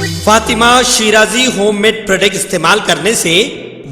Fatima Shirazi home made product استعمال کرنے سے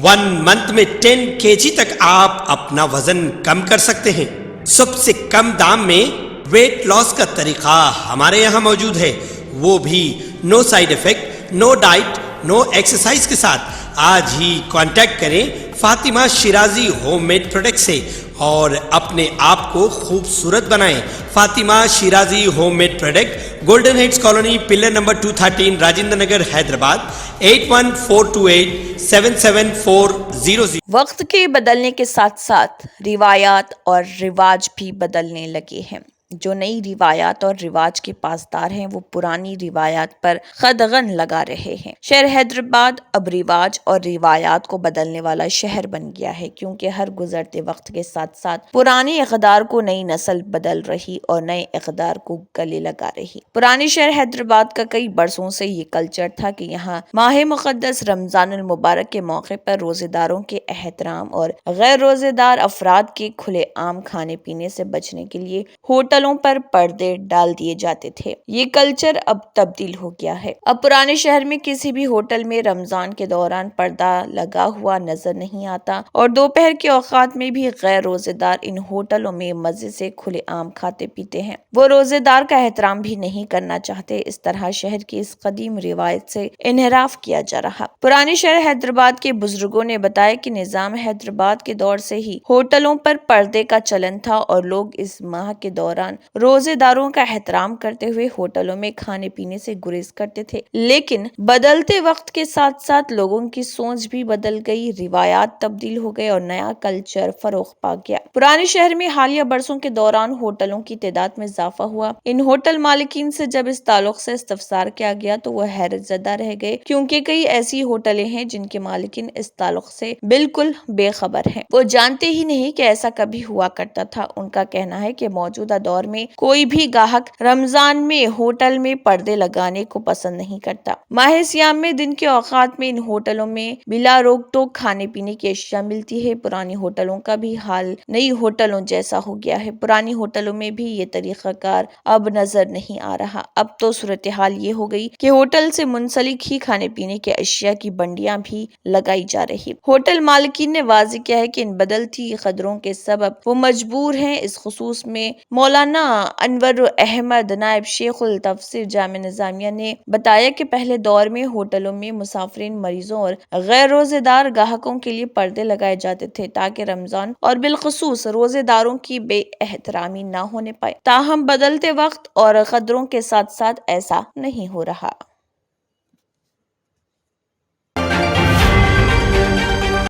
1 منتھ میں 10 kg تک آپ اپنا وزن کم کر سکتے ہیں۔ سب سے کم دام میں ویٹ لاس کا طریقہ ہمارے یہاں موجود ہے، وہ بھی no side effect, no diet, no exercise کے ساتھ۔ آج ہی کانٹیکٹ کریں Fatima Shirazi home made product سے اور اپنے آپ کو خوبصورت بنائیں۔ Fatima Shirazi home made product, Golden Heights colony, pillar number 213، Rajendra Nagar, Hyderabad, 8142877400۔ وقت کے بدلنے کے ساتھ ساتھ روایات اور رواج بھی بدلنے لگے ہیں۔ جو نئی روایات اور رواج کے پاسدار ہیں وہ پرانی روایات پر قدغن لگا رہے ہیں۔ شہر حیدرآباد اب رواج اور روایات کو بدلنے والا شہر بن گیا ہے، کیونکہ ہر گزرتے وقت کے ساتھ ساتھ پرانی اقدار کو نئی نسل بدل رہی اور نئے اقدار کو گلے لگا رہی۔ پرانے شہر حیدرآباد کا کئی برسوں سے یہ کلچر تھا کہ یہاں ماہ مقدس رمضان المبارک کے موقع پر روزے داروں کے احترام اور غیر روزے دار افراد کے کھلے عام کھانے پینے سے بچنے کے لیے ہوٹلوں پر پردے ڈال دیے جاتے تھے۔ یہ کلچر اب تبدیل ہو گیا ہے۔ اب پرانے شہر میں کسی بھی ہوٹل میں رمضان کے دوران پردہ لگا ہوا نظر نہیں آتا اور دوپہر کے اوقات میں بھی غیر روزے دار ان ہوٹلوں میں مزے سے کھلے عام کھاتے پیتے ہیں۔ وہ روزے دار کا احترام بھی نہیں کرنا چاہتے۔ اس طرح شہر کی اس قدیم روایت سے انحراف کیا جا رہا۔ پرانے شہر حیدرآباد کے بزرگوں نے بتایا کہ نظام حیدرآباد کے دور سے ہی ہوٹلوں پر پردے کا چلن تھا اور لوگ اس ماہ کے دوران روزے داروں کا احترام کرتے ہوئے ہوٹلوں میں کھانے پینے سے گریز کرتے تھے۔ لیکن بدلتے وقت کے ساتھ ساتھ لوگوں کی سوچ بھی بدل گئی، روایات تبدیل ہو گئے اور نیا کلچر فروغ پا گیا۔ پرانے شہر میں حالیہ برسوں کے دوران ہوٹلوں کی تعداد میں اضافہ ہوا۔ ان ہوٹل مالکین سے جب اس تعلق سے استفسار کیا گیا تو وہ حیرت زدہ رہ گئے، کیونکہ کئی ایسی ہوٹلیں ہیں جن کے مالکین اس تعلق سے بالکل بے خبر ہیں۔ وہ جانتے ہی نہیں کہ ایسا کبھی ہوا کرتا تھا۔ ان کا کہنا ہے کہ موجودہ دور میں کوئی بھی گاہک رمضان میں ہوٹل میں پردے لگانے کو پسند نہیں کرتا۔ ماہ سیام میں دن کے اوقات میں ان ہوٹلوں میں بلا روک ٹوک کھانے پینے کی اشیاء ملتی ہے۔ پرانی ہوٹلوں کا بھی حال نئی ہوٹلوں جیسا ہو گیا ہے۔ پرانی ہوٹلوں میں بھی یہ طریقہ کار اب نظر نہیں آ رہا۔ اب تو صورتحال یہ ہو گئی کہ ہوٹل سے منسلک ہی کھانے پینے کی اشیاء کی بنڈیاں بھی لگائی جا رہی۔ ہوٹل مالکین نے واضح کیا ہے کہ ان بدلتی قدروں کے سبب وہ مجبور ہیں۔ اس خصوص میں مولانا انور احمد، نائب شیخ التفسیر جامعہ نظامیہ نے بتایا کہ پہلے دور میں ہوٹلوں میں مسافرین، مریضوں اور غیر روزے دار گاہکوں کے لیے پردے لگائے جاتے تھے تاکہ رمضان اور بالخصوص روزے داروں کی بے احترامی نہ ہونے پائے۔ تاہم بدلتے وقت اور قدروں کے ساتھ ساتھ ایسا نہیں ہو رہا۔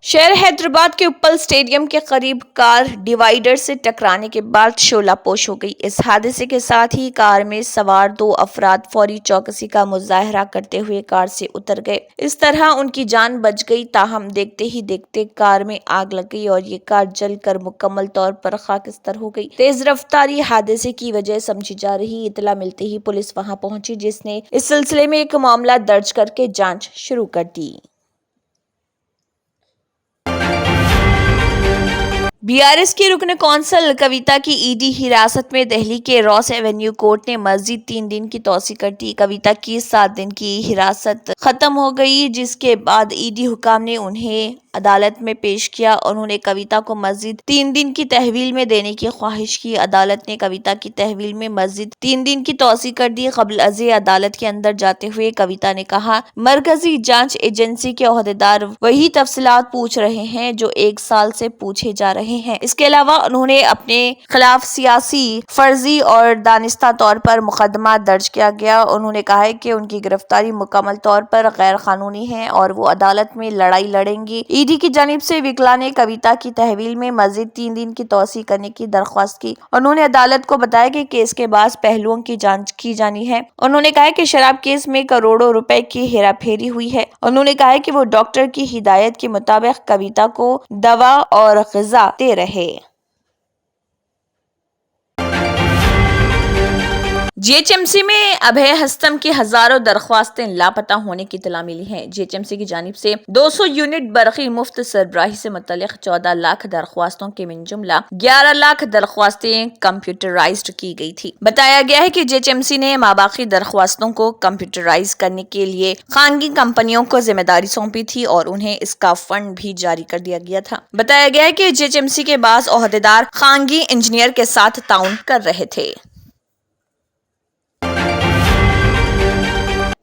شہر حیدرآباد کے اپل اسٹیڈیم کے قریب کار ڈیوائیڈر سے ٹکرانے کے بعد شعلہ پوش ہو گئی۔ اس حادثے کے ساتھ ہی کار میں سوار 2 افراد فوری چوکسی کا مظاہرہ کرتے ہوئے کار سے اتر گئے۔ اس طرح ان کی جان بچ گئی، تاہم دیکھتے ہی دیکھتے کار میں آگ لگ گئی اور یہ کار جل کر مکمل طور پر خاکستر ہو گئی۔ تیز رفتاری حادثے کی وجہ سمجھی جا رہی۔ اطلاع ملتے ہی پولیس وہاں پہنچی، جس نے اس سلسلے میں ایک معاملہ درج کر کے جانچ شروع کر دی۔ BRS کی رکن کونسل کویتا کی ED حراست میں دہلی کے روس ایونیو کورٹ نے مزید 3 دن کی توسیع کر دی۔ کویتا کی 7 دن کی حراست ختم ہو گئی، جس کے بعد ED حکام نے انہیں عدالت میں پیش کیا۔ انہوں نے کویتا کو مزید 3 دن کی تحویل میں دینے کی خواہش کی۔ عدالت نے کویتا کی تحویل میں مزید 3 دن کی توسیع کر دی۔ قبل ازیں عدالت کے اندر جاتے ہوئے کویتا نے کہا، مرکزی جانچ ایجنسی کے عہدیدار وہی تفصیلات پوچھ رہے ہیں جو 1 سال سے پوچھے جا رہے ہیں۔ اس کے علاوہ انہوں نے اپنے خلاف سیاسی فرضی اور دانستہ طور پر مقدمہ درج کیا گیا۔ انہوں نے کہا کہ ان کی گرفتاری مکمل طور پر غیر قانونی ہے اور وہ عدالت میں لڑائی لڑیں گی۔ ED کی جانب سے وکلاء نے کویتا کی تحویل میں مزید 3 دن کی توسیع کرنے کی درخواست کی۔ انہوں نے عدالت کو بتایا کہ کیس کے بعض پہلوؤں کی جانچ کی جانی ہے۔ انہوں نے کہا کہ شراب کیس میں کروڑوں روپے کی ہیرا پھیری ہوئی ہے۔ انہوں نے کہا کہ وہ ڈاکٹر کی ہدایت کے مطابق کویتا کو دوا اور غذا دے رہے۔ جی ایچ ایم سی میں ابھے ہستم کی ہزاروں درخواستیں لاپتہ ہونے کی اطلاع ملی ہیں۔ جی ایچ ایم سی کی جانب سے 200 یونٹ برقی مفت سربراہی سے متعلق 14 لاکھ درخواستوں کے من جملہ 11 لاکھ درخواستیں کمپیوٹرائزڈ کی گئی تھی۔ بتایا گیا ہے کہ جی ایچ ایم سی نے ماباقی درخواستوں کو کمپیوٹرائز کرنے کے لیے خانگی کمپنیوں کو ذمہ داری سونپی تھی اور انہیں اس کا فنڈ بھی جاری کر دیا گیا تھا۔ بتایا گیا ہے کہ جی ایچ ایم سی کے بعض عہدیدار خانگی انجینئر کے ساتھ تعاون کر رہے تھے۔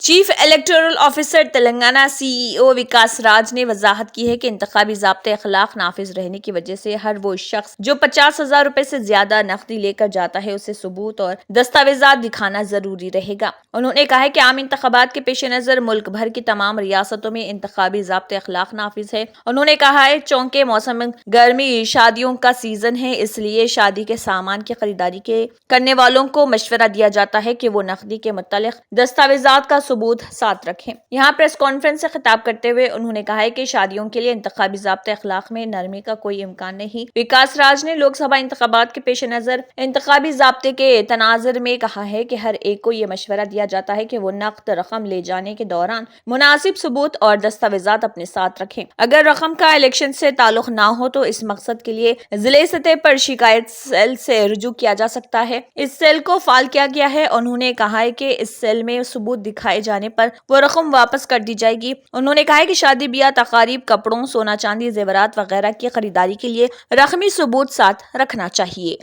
چیف الیکٹورل آفیسر تلنگانہ سی ای او وکاس راج نے وضاحت کی ہے کہ انتخابی ضابطۂ اخلاق نافذ رہنے کی وجہ سے ہر وہ شخص جو 50,000 روپے سے زیادہ نقدی لے کر جاتا ہے اسے ثبوت اور دستاویزات دکھانا ضروری رہے گا۔ انہوں نے کہا ہے کہ عام انتخابات کے پیش نظر ملک بھر کی تمام ریاستوں میں انتخابی ضابطۂ اخلاق نافذ ہے۔ انہوں نے کہا ہے چونکہ موسم گرمی شادیوں کا سیزن ہے، اس لیے شادی کے سامان کی خریداری کرنے والوں کو مشورہ دیا جاتا ہے کہ وہ نقدی کے متعلق دستاویزات کا ثبوت ساتھ رکھیں۔ یہاں پریس کانفرنس سے خطاب کرتے ہوئے انہوں نے کہا ہے کہ شادیوں کے لیے انتخابی ضابطۂ اخلاق میں نرمی کا کوئی امکان نہیں۔ وکاس راج نے لوک سبھا انتخابات کے پیش نظر انتخابی ضابطے کے تناظر میں کہا ہے کہ ہر ایک کو یہ مشورہ دیا جاتا ہے کہ وہ نقد رقم لے جانے کے دوران مناسب ثبوت اور دستاویزات اپنے ساتھ رکھیں۔ اگر رقم کا الیکشن سے تعلق نہ ہو تو اس مقصد کے لیے ضلع سطح پر شکایت سیل سے رجوع کیا جا سکتا ہے۔ اس سیل کو فعال کیا گیا ہے۔ انہوں نے کہا ہے کہ اس سیل میں ثبوت دکھائے جانے پر وہ رقم واپس کر دی جائے گی۔ انہوں نے کہا ہے کہ شادی بیاہ تقاریب، کپڑوں، سونا چاندی، زیورات وغیرہ کی خریداری کے لیے رقمی ثبوت ساتھ رکھنا چاہیے۔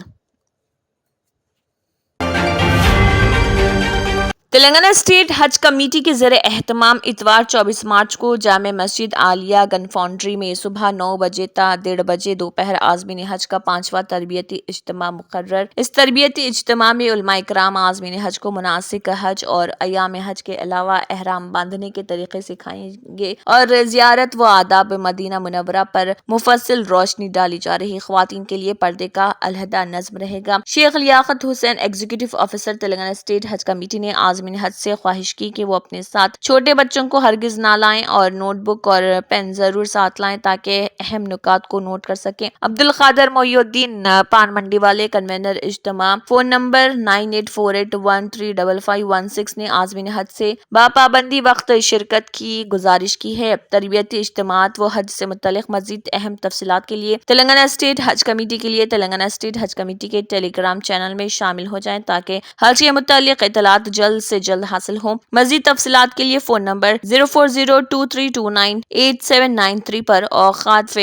تلنگانہ اسٹیٹ حج کمیٹی کے زیر اہتمام اتوار 24 مارچ کو جامع مسجد عالیہ گن فاؤنڈری میں صبح 9 بجے تا 1:30 بجے دوپہر عازمین حج کا 5واں تربیتی اجتماع مقرر۔ اس تربیتی اجتماع میں علماء کرام عازمین حج کو مناسک حج اور ایام حج کے علاوہ احرام باندھنے کے طریقے سکھائیں گے اور زیارت و آداب مدینہ منورہ پر مفصل روشنی ڈالی جا رہی۔ خواتین کے لیے پردے کا علیحدہ نظم رہے گا۔ شیخ لیاقت حسین ایگزیکٹو آفیسر تلنگانہ اسٹیٹ حج کمیٹی نے عازمین حج سے خواہش کی کہ وہ اپنے ساتھ چھوٹے بچوں کو ہرگز نہ لائیں اور نوٹ بک اور پین ضرور ساتھ لائیں تاکہ اہم نکات کو نوٹ کر سکیں۔ عبدالقادر محی الدین پان منڈی والے کنوینر اجتماع فون نمبر 9848135516 نے عازمین حج سے باپابندی وقت شرکت کی گزارش کی ہے۔ تربیتی اجتماعات و حج سے متعلق مزید اہم تفصیلات کے لیے تلنگانہ اسٹیٹ حج کمیٹی کے لیے تلنگانہ اسٹیٹ حج کمیٹی کے ٹیلی گرام چینل میں شامل ہو جائیں تاکہ حج کے متعلق اطلاعات جلد سے جلد حاصل ہوں۔ مزید تفصیلات کے لیے فون نمبر 040232988793 پر اوقات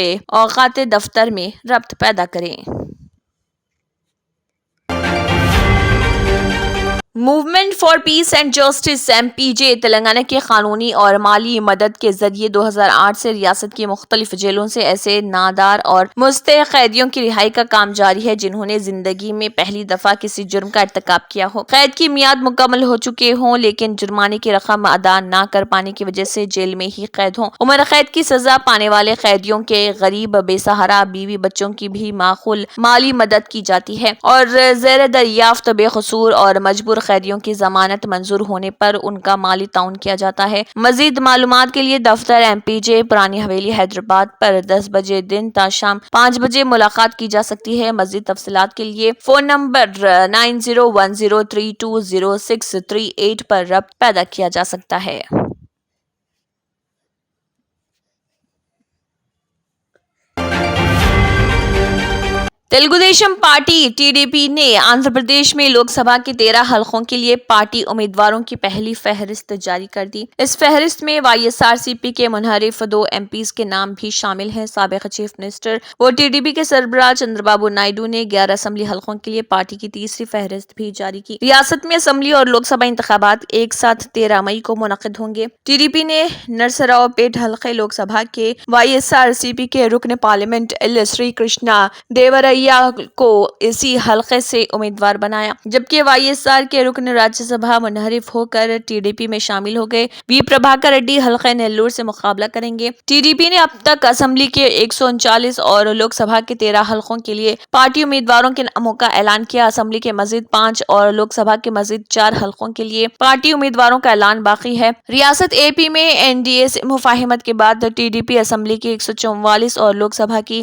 دفتر میں ربط پیدا کریں۔ Movement for piece and justice MPJ Telangana کی قانونی اور مالی مدد کے ذریعے 2008 سے ریاست کی مختلف جیلوں سے ایسے نادار اور مستحق قیدیوں کی رہائی کا کام جاری ہے جنہوں نے زندگی میں پہلی دفعہ کسی جرم کا ارتکاب کیا ہو، قید کی میعاد مکمل ہو چکے ہوں لیکن جرمانے کی رقم ادا نہ کر پانے کی وجہ سے جیل میں ہی قید ہوں۔ عمر قید کی سزا پانے والے قیدیوں کے غریب، بے سہارا بیوی بچوں کی بھی معقول مالی مدد کی جاتی ہے اور زیر دریافت بے قصور اور مجبور قیدیوں کی ضمانت منظور ہونے پر ان کا مالی تعاون کیا جاتا ہے۔ مزید معلومات کے لیے دفتر MPJ پرانی حویلی حیدرآباد پر 10 بجے دن تا شام 5 بجے ملاقات کی جا سکتی ہے۔ مزید تفصیلات کے لیے فون نمبر 9010320638 پر ربط پیدا کیا جا سکتا ہے۔ تیلگو دیشم پارٹی TDP نے آندھرا پردیش میں لوک سبھا کے 13 حلقوں کے لیے پارٹی امیدواروں کی پہلی فہرست جاری کر دی۔ اس فہرست میں YSRCP کے منحرف 2 MPs کے نام بھی شامل ہیں۔ سابق چیف منسٹر و TDP کے سربراہ چندر بابو نائیڈو نے 11 اسمبلی حلقوں کے لیے پارٹی کی تیسری فہرست بھی جاری کی۔ ریاست میں اسمبلی اور لوک سبھا انتخابات ایک ساتھ 13 مئی کو منعقد ہوں گے۔ TDP نے نرسراؤ پیٹ حلقے لوک سبھا کے YSRCP کے رکن پارلیمنٹ L. سری کرشنا دیوریا کو اسی حلقے سے امیدوار بنایا، جبکہ YSR کے رکن راجیہ سبھا منحرف ہو کر TDP میں شامل ہو گئے۔ وی پربھاکر ریڈی حلقہ نیلور سے مقابلہ کریں گے۔ TDP نے اب تک اسمبلی کے 139 اور لوک سبھا کے 13 حلقوں کے لیے پارٹی امیدواروں کے ناموں کا اعلان کیا۔ اسمبلی کے مزید 5 اور لوک سبھا کے مزید 4 حلقوں کے لیے پارٹی امیدواروں کا اعلان باقی ہے۔ ریاست AP میں NDA سے مفاہمت کے بعد TDP اسمبلی کے 144 اور لوک سبھا کی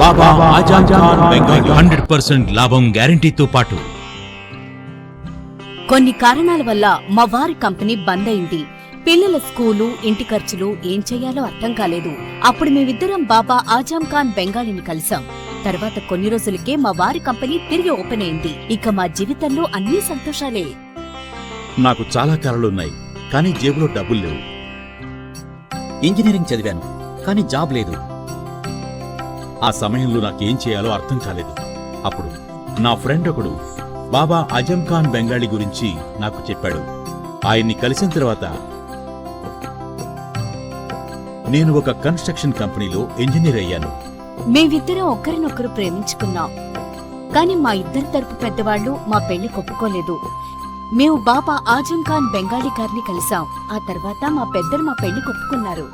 బాబా ఆజం ఖాన్ బెంగాలీ 100% లాభం గ్యారంటీతో పాటు కొన్ని కారణాల వల్ల మా వారి కంపెనీ బంద్ అయింది. పిల్లల స్కూలు, ఇంటి ఖర్చులు ఏం చెయ్యాలో అర్థం కాలేదు. అప్పుడు మేమిద్దరం బాబా ఆజం ఖాన్ బెంగాలీని కలిసాం. తర్వాత కొన్ని రోజులకే మా వారి కంపెనీ తిరిగి ఓపెన్ అయింది. ఇక మా జీవితంలో అన్ని సంతోషాలే. నాకు చాలా కలలున్నాయి, కానీ జేబులో డబ్బులు లేవు. ఇంజనీరింగ్ చదివాను, కానీ జాబ్ లేదు. ఆ సమయంలో నాకేం చేయాలో అర్థం కాలేదు. అప్పుడు నా ఫ్రెండ్ ఒకడు బాబా ఆజం ఖాన్ బెంగాలీ గురించి నాకు చెప్పాడు. ఆయన్ని కలిసిన తర్వాత నేను ఒక కన్స్ట్రక్షన్ కంపెనీలో ఇంజనీర్ అయ్యాను. మేమిద్దరం ఒకరినొకరు ప్రేమించుకున్నాం. కాని మా ఇద్దరి తరపు పెద్దవాళ్లు మా పెళ్లి ఒప్పుకోలేదు. మేము బాబా ఆజం ఖాన్ బెంగాలీ గారిని కలిసాం. ఆ తర్వాత మా పెద్దలు మా పెళ్లి ఒప్పుకున్నారు.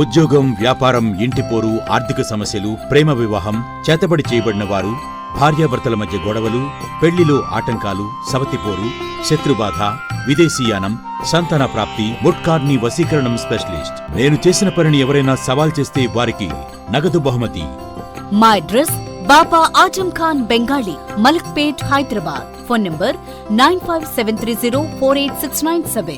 ఉద్యోగం, వ్యాపారం, ఇంటి పోరు, ఆర్థిక సమస్యలు, ప్రేమ వివాహం, చేతబడి చేయబడిన వారు, భార్యాభర్తల మధ్య గొడవలు, పెళ్లిలో ఆటంకాలు, సవతిపోరు, శత్రుబాధ, విదేశీయానం, సంతాన ప్రాప్తి, ముట్కార్ని వశీకరణం స్పెషలిస్ట్. నేను చేసిన పనిని ఎవరైనా సవాల్ చేస్తే వారికి నగదు బహుమతి. మా address Baba Azam Khan Bengali, Malakpet, Hyderabad. Phone number 9573048697.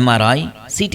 MRI, CT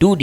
2D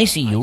ICU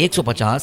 150,